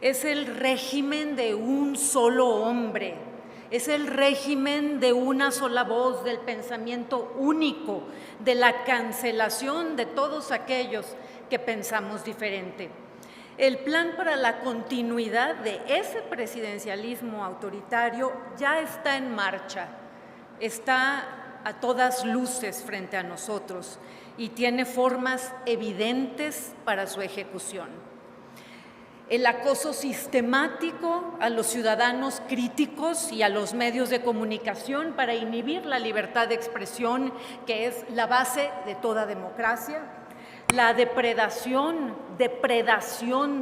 Es el régimen de un solo hombre, es el régimen de una sola voz, del pensamiento único, de la cancelación de todos aquellos que pensamos diferente. El plan para la continuidad de ese presidencialismo autoritario ya está en marcha, está a todas luces frente a nosotros y tiene formas evidentes para su ejecución. El acoso sistemático a los ciudadanos críticos y a los medios de comunicación para inhibir la libertad de expresión, que es la base de toda democracia. La depredación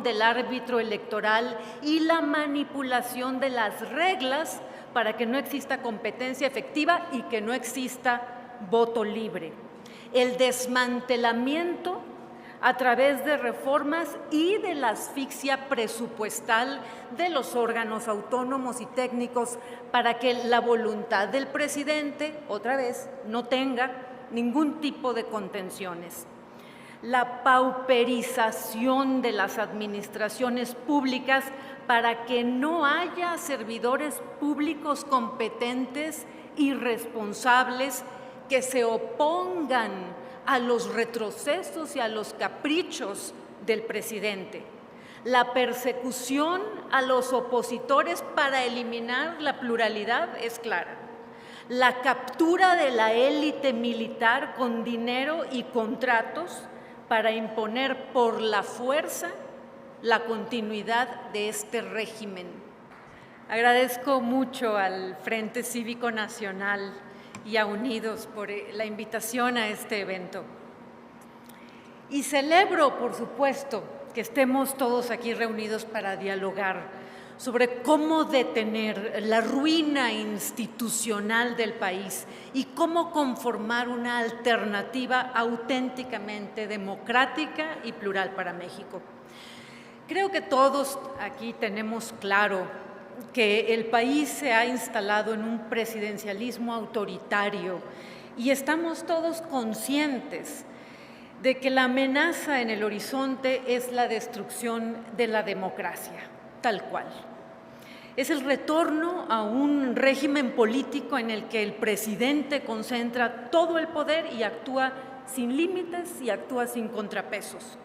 del árbitro electoral y la manipulación de las reglas para que no exista competencia efectiva y que no exista voto libre. El desmantelamiento a través de reformas y de la asfixia presupuestal de los órganos autónomos y técnicos para que la voluntad del presidente, otra vez, no tenga ningún tipo de contenciones. La pauperización de las administraciones públicas para que no haya servidores públicos competentes y responsables que se opongan a los retrocesos y a los caprichos del presidente. La persecución a los opositores para eliminar la pluralidad es clara. La captura de la élite militar con dinero y contratos para imponer por la fuerza la continuidad de este régimen. Agradezco mucho al Frente Cívico Nacional y a Unidos por la invitación a este evento. Y celebro, por supuesto, que estemos todos aquí reunidos para dialogar sobre cómo detener la ruina institucional del país y cómo conformar una alternativa auténticamente democrática y plural para México. Creo que todos aquí tenemos claro que el país se ha instalado en un presidencialismo autoritario y estamos todos conscientes de que la amenaza en el horizonte es la destrucción de la democracia, tal cual. Es el retorno a un régimen político en el que el presidente concentra todo el poder y actúa sin límites y actúa sin contrapesos.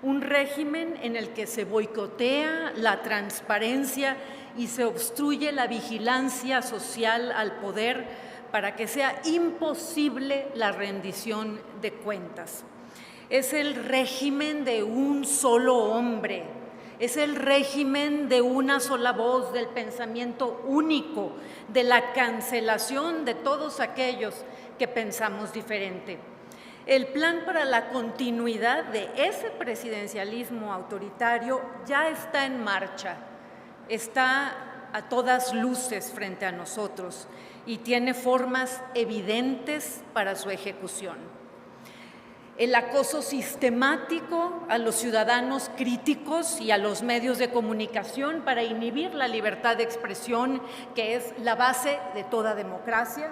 Un régimen en el que se boicotea la transparencia y se obstruye la vigilancia social al poder para que sea imposible la rendición de cuentas. Es el régimen de un solo hombre, es el régimen de una sola voz, del pensamiento único, de la cancelación de todos aquellos que pensamos diferente. El plan para la continuidad de ese presidencialismo autoritario ya está en marcha, está a todas luces frente a nosotros y tiene formas evidentes para su ejecución. El acoso sistemático a los ciudadanos críticos y a los medios de comunicación para inhibir la libertad de expresión, que es la base de toda democracia.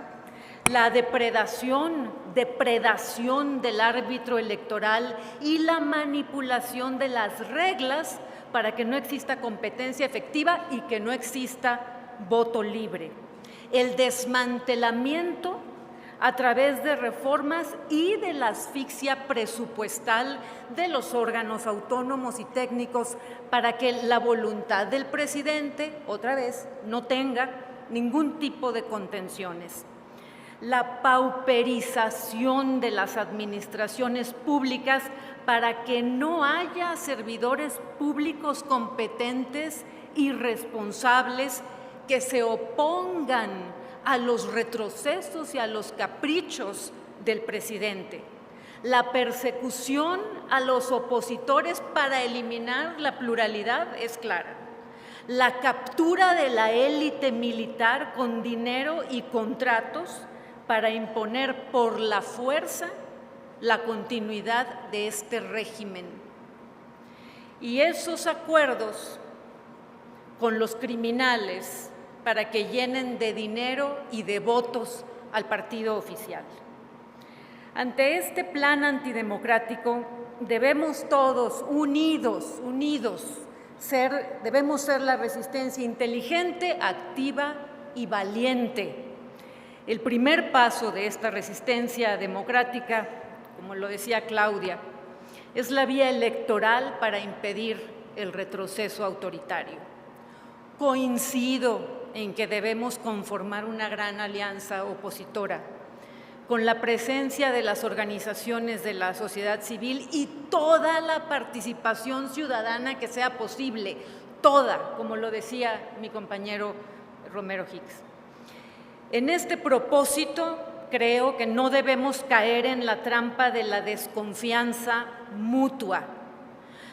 La depredación del árbitro electoral y la manipulación de las reglas para que no exista competencia efectiva y que no exista voto libre. El desmantelamiento a través de reformas y de la asfixia presupuestal de los órganos autónomos y técnicos para que la voluntad del presidente, otra vez, no tenga ningún tipo de contenciones. La pauperización de las administraciones públicas para que no haya servidores públicos competentes y responsables que se opongan a los retrocesos y a los caprichos del presidente. La persecución a los opositores para eliminar la pluralidad es clara. La captura de la élite militar con dinero y contratos para imponer por la fuerza la continuidad de este régimen. Y esos acuerdos con los criminales para que llenen de dinero y de votos al partido oficial. Ante este plan antidemocrático, debemos todos, unidos, Debemos ser la resistencia inteligente, activa y valiente. El primer paso de esta resistencia democrática, como lo decía Claudia, es la vía electoral para impedir el retroceso autoritario. Coincido en que debemos conformar una gran alianza opositora con la presencia de las organizaciones de la sociedad civil y toda la participación ciudadana que sea posible, toda, como lo decía mi compañero Romero Hicks. En este propósito, creo que no debemos caer en la trampa de la desconfianza mutua.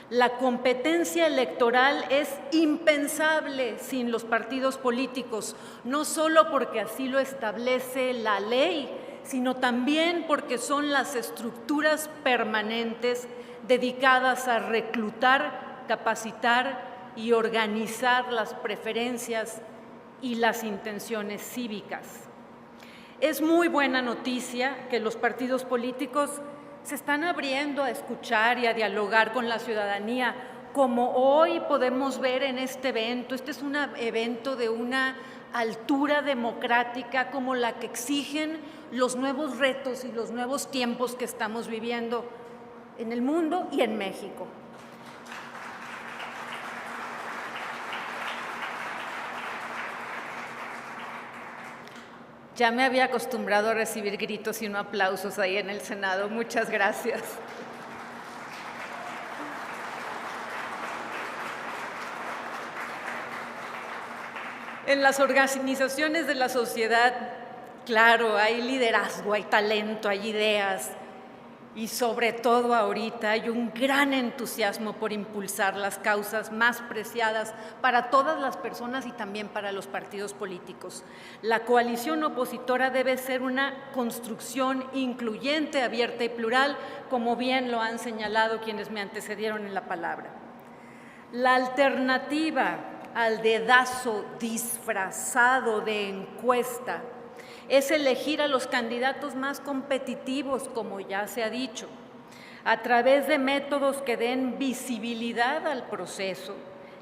La competencia electoral es impensable sin los partidos políticos, no solo porque así lo establece la ley, sino también porque son las estructuras permanentes dedicadas a reclutar, capacitar y organizar las preferencias y las intenciones cívicas. Es muy buena noticia que los partidos políticos se están abriendo a escuchar y a dialogar con la ciudadanía, como hoy podemos ver en este evento. Este es un evento de una altura democrática como la que exigen los nuevos retos y los nuevos tiempos que estamos viviendo en el mundo y en México. Ya me había acostumbrado a recibir gritos y no aplausos ahí en el Senado. Muchas gracias. En las organizaciones de la sociedad, claro, hay liderazgo, hay talento, hay ideas y sobre todo ahorita hay un gran entusiasmo por impulsar las causas más preciadas para todas las personas y también para los partidos políticos. La coalición opositora debe ser una construcción incluyente, abierta y plural, como bien lo han señalado quienes me antecedieron en la palabra. La alternativa al dedazo disfrazado de encuesta es elegir a los candidatos más competitivos, como ya se ha dicho, a través de métodos que den visibilidad al proceso,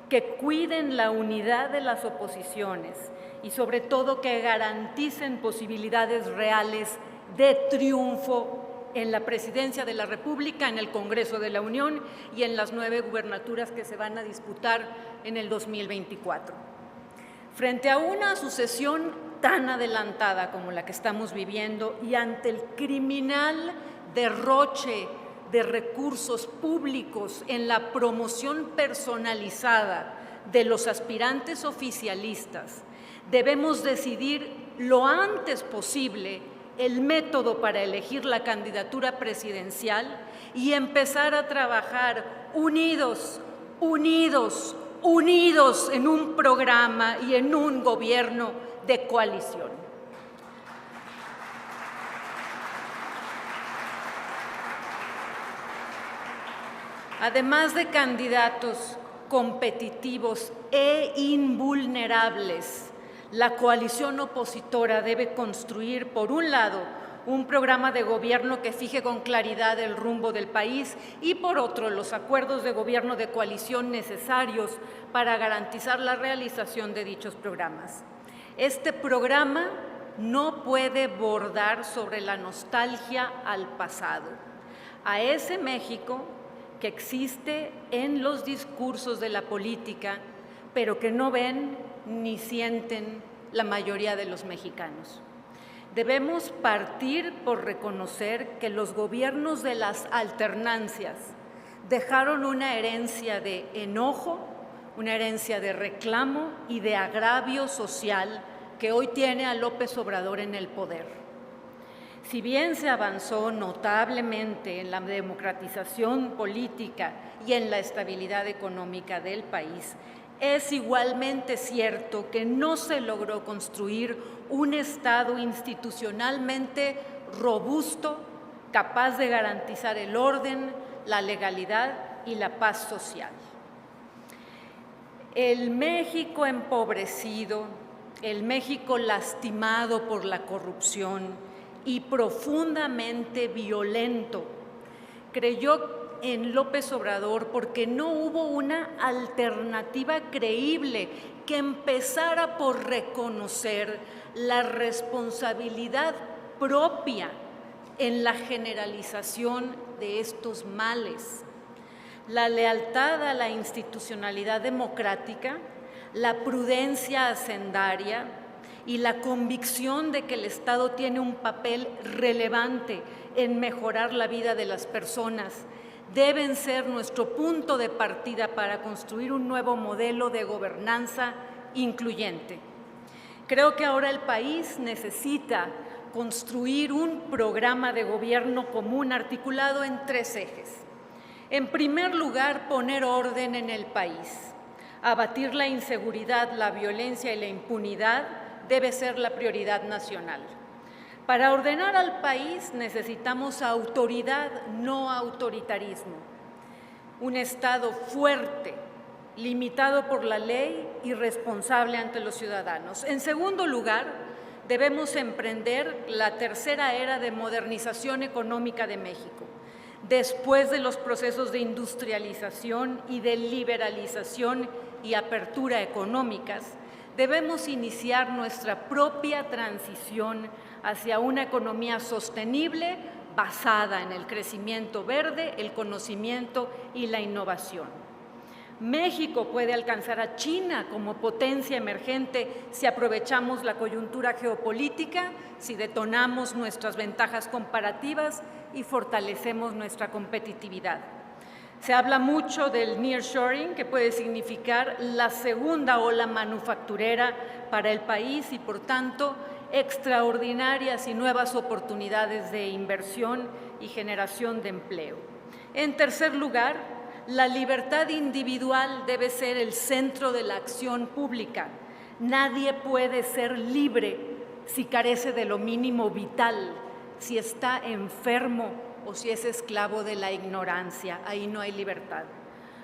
que cuiden la unidad de las oposiciones y sobre todo que garanticen posibilidades reales de triunfo en la Presidencia de la República, en el Congreso de la Unión y en las 9 gubernaturas que se van a disputar en el 2024. Frente a una sucesión tan adelantada como la que estamos viviendo y ante el criminal derroche de recursos públicos en la promoción personalizada de los aspirantes oficialistas, debemos decidir lo antes posible el método para elegir la candidatura presidencial y empezar a trabajar unidos en un programa y en un gobierno de coalición. Además de candidatos competitivos e invulnerables, la coalición opositora debe construir, por un lado, un programa de gobierno que fije con claridad el rumbo del país y, por otro, los acuerdos de gobierno de coalición necesarios para garantizar la realización de dichos programas. Este programa no puede bordar sobre la nostalgia al pasado, a ese México que existe en los discursos de la política, pero que no ven ni sienten la mayoría de los mexicanos. Debemos partir por reconocer que los gobiernos de las alternancias dejaron una herencia de enojo, una herencia de reclamo y de agravio social que hoy tiene a López Obrador en el poder. Si bien se avanzó notablemente en la democratización política y en la estabilidad económica del país, es igualmente cierto que no se logró construir un Estado institucionalmente robusto, capaz de garantizar el orden, la legalidad y la paz social. El México empobrecido, el México lastimado por la corrupción y profundamente violento, creyó en López Obrador porque no hubo una alternativa creíble que empezara por reconocer la responsabilidad propia en la generalización de estos males. La lealtad a la institucionalidad democrática, la prudencia hacendaria y la convicción de que el Estado tiene un papel relevante en mejorar la vida de las personas deben ser nuestro punto de partida para construir un nuevo modelo de gobernanza incluyente. Creo que ahora el país necesita construir un programa de gobierno común articulado en 3 ejes. En primer lugar, poner orden en el país. Abatir la inseguridad, la violencia y la impunidad debe ser la prioridad nacional. Para ordenar al país necesitamos autoridad, no autoritarismo. Un Estado fuerte, limitado por la ley y responsable ante los ciudadanos. En segundo lugar, debemos emprender la tercera era de modernización económica de México. Después de los procesos de industrialización y de liberalización y apertura económicas, debemos iniciar nuestra propia transición hacia una economía sostenible basada en el crecimiento verde, el conocimiento y la innovación. México puede alcanzar a China como potencia emergente si aprovechamos la coyuntura geopolítica, si detonamos nuestras ventajas comparativas y fortalecemos nuestra competitividad. Se habla mucho del nearshoring, que puede significar la segunda ola manufacturera para el país y, por tanto, extraordinarias y nuevas oportunidades de inversión y generación de empleo. En tercer lugar, la libertad individual debe ser el centro de la acción pública. Nadie puede ser libre si carece de lo mínimo vital, si está enfermo o si es esclavo de la ignorancia. Ahí no hay libertad.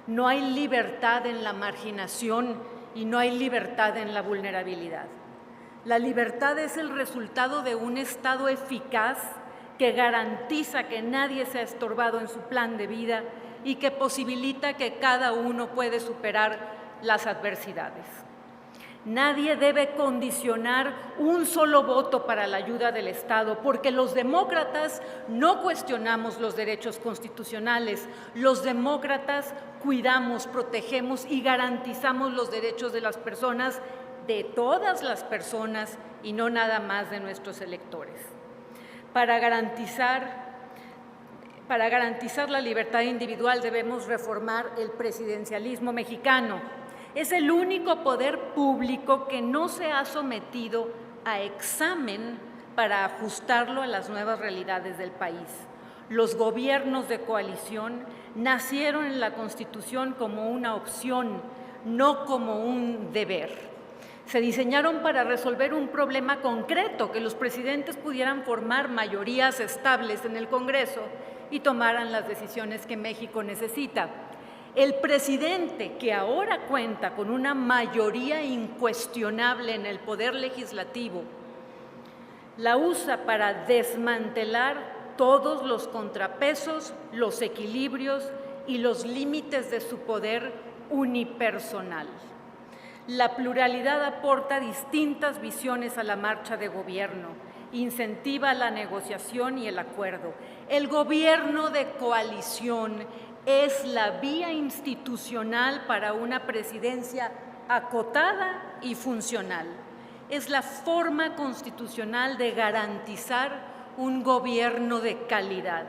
No hay libertad en la marginación y no hay libertad en la vulnerabilidad. La libertad es el resultado de un Estado eficaz que garantiza que nadie sea estorbado en su plan de vida y que posibilita que cada uno puede superar las adversidades. Nadie debe condicionar un solo voto para la ayuda del Estado, porque los demócratas no cuestionamos los derechos constitucionales. Los demócratas cuidamos, protegemos y garantizamos los derechos de las personas, de todas las personas y no nada más de nuestros electores. Para garantizar la libertad individual debemos reformar el presidencialismo mexicano. Es el único poder público que no se ha sometido a examen para ajustarlo a las nuevas realidades del país. Los gobiernos de coalición nacieron en la Constitución como una opción, no como un deber. Se diseñaron para resolver un problema concreto, que los presidentes pudieran formar mayorías estables en el Congreso y tomaran las decisiones que México necesita. El presidente, que ahora cuenta con una mayoría incuestionable en el poder legislativo, la usa para desmantelar todos los contrapesos, los equilibrios y los límites de su poder unipersonal. La pluralidad aporta distintas visiones a la marcha de gobierno, incentiva la negociación y el acuerdo. El gobierno de coalición es la vía institucional para una presidencia acotada y funcional. Es la forma constitucional de garantizar un gobierno de calidad.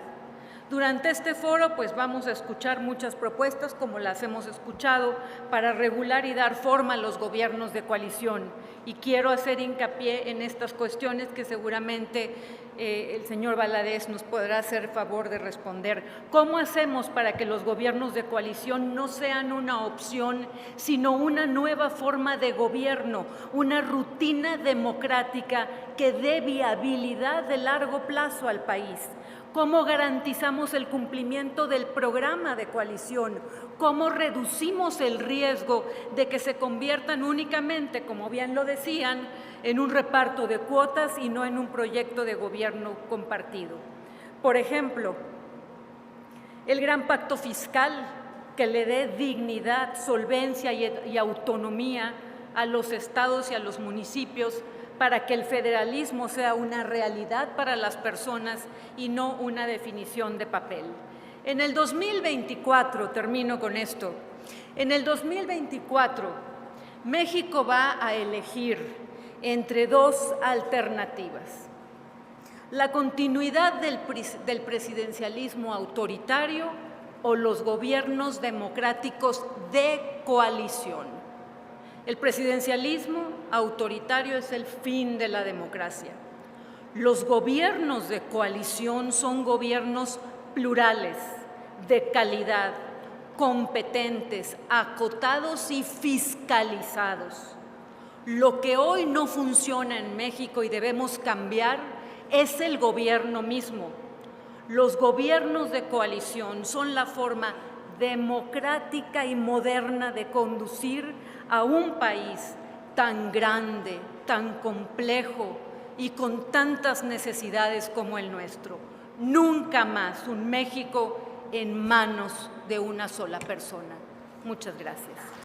Durante este foro, pues vamos a escuchar muchas propuestas, como las hemos escuchado, para regular y dar forma a los gobiernos de coalición. Y quiero hacer hincapié en estas cuestiones que seguramente el señor Valadez nos podrá hacer favor de responder. ¿Cómo hacemos para que los gobiernos de coalición no sean una opción, sino una nueva forma de gobierno, una rutina democrática que dé viabilidad de largo plazo al país? ¿Cómo garantizamos el cumplimiento del programa de coalición? ¿Cómo reducimos el riesgo de que se conviertan únicamente, como bien lo decían, en un reparto de cuotas y no en un proyecto de gobierno compartido? Por ejemplo, el gran pacto fiscal que le dé dignidad, solvencia y autonomía a los estados y a los municipios para que el federalismo sea una realidad para las personas y no una definición de papel. En el 2024, termino con esto, en el 2024 México va a elegir entre dos alternativas: la continuidad del presidencialismo autoritario o los gobiernos democráticos de coalición. El presidencialismo autoritario es el fin de la democracia. Los gobiernos de coalición son gobiernos plurales, de calidad, competentes, acotados y fiscalizados. Lo que hoy no funciona en México y debemos cambiar es el gobierno mismo. Los gobiernos de coalición son la forma democrática y moderna de conducir a un país tan grande, tan complejo y con tantas necesidades como el nuestro. Nunca más un México en manos de una sola persona. Muchas gracias.